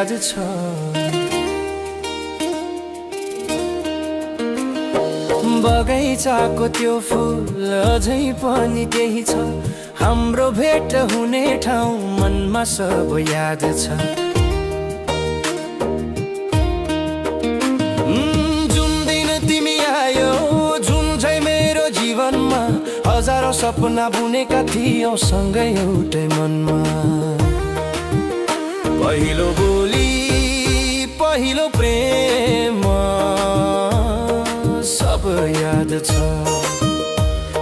याद छ। बगैँचाको त्यो फुल अझै पनि त्यही छ, हाम्रो भेट हुने ठाउँ मनमा सब याद छ। जुन दिन तिमी आयो जुन चाहिँ मेरो जीवनमा, हजारौं सपना बुनेका थियौं सँगै एउटै मनमा। पहिलो बोली पहिलो प्रेम सब याद छ।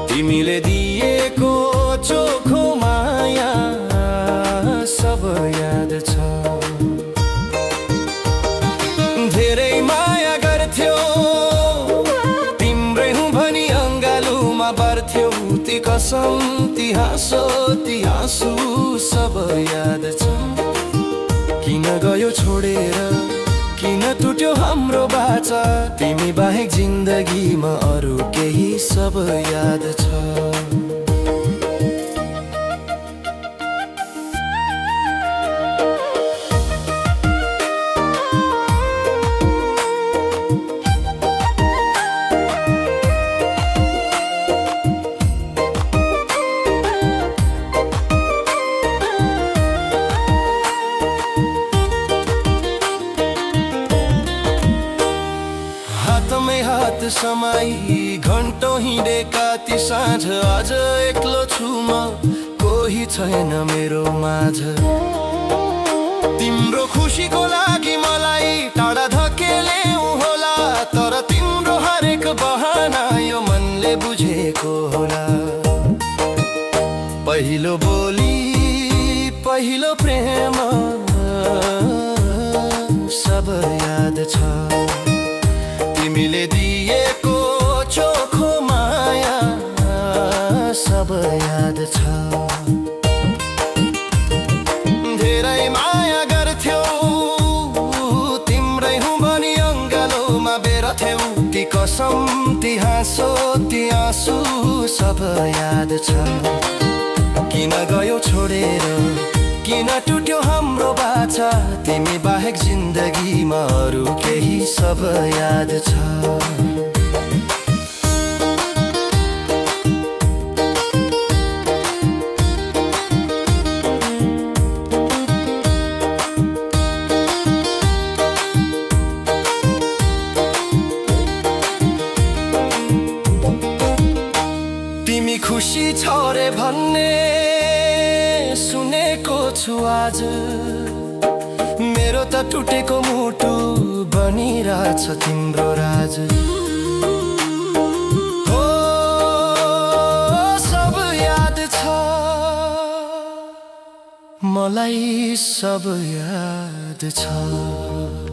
तिमीले दिएको चोखो माया सब याद छ। धेरै माया गर्थ्यौ, तिम्रै हुँ भनी अङ्गालुमा बार्थ्यौ। ती कसम ती हाँसो सब याद छ। किन गयो छोडेर, किन टुट्यो हाम्रो बाचा, तिमी बाहेक जिन्दगीमा अरू केही सब याद छ। हातमै हात समाई घन्टौं हिँडेका ती साँझ, आज एक्लो छु म, कोही छैन मेरो माझ। तिम्रो खुसीको लागि मलाई टाढा धकेल्यौ होला, तर तिम्रो हरेक बहाना यो मनले बुझेको होला। पहिलो बोली पहिलो प्रेम सब याद छ। तिमीले दिएको चोखो माया सब याद छ। धेरै माया गर्थ्यौ, तिम्रै हुँ भनी अङ्गालोमा बेर्थ्यौ। ती कसम ती हाँसो ती आँसु सब याद छ। किन गयो छोडेर, किन टुट्यो हाम्रो बाचा, तिमी बाहेक जिन्दगीमा अरू केही सब याद छ। तिमी खुसी छौ रे भन्ने सुनेको छु आज, मेरो त टुटेको मुटु बनिरहेछ तिम्रो राज। हो सब याद छ, मलाई सब याद छ।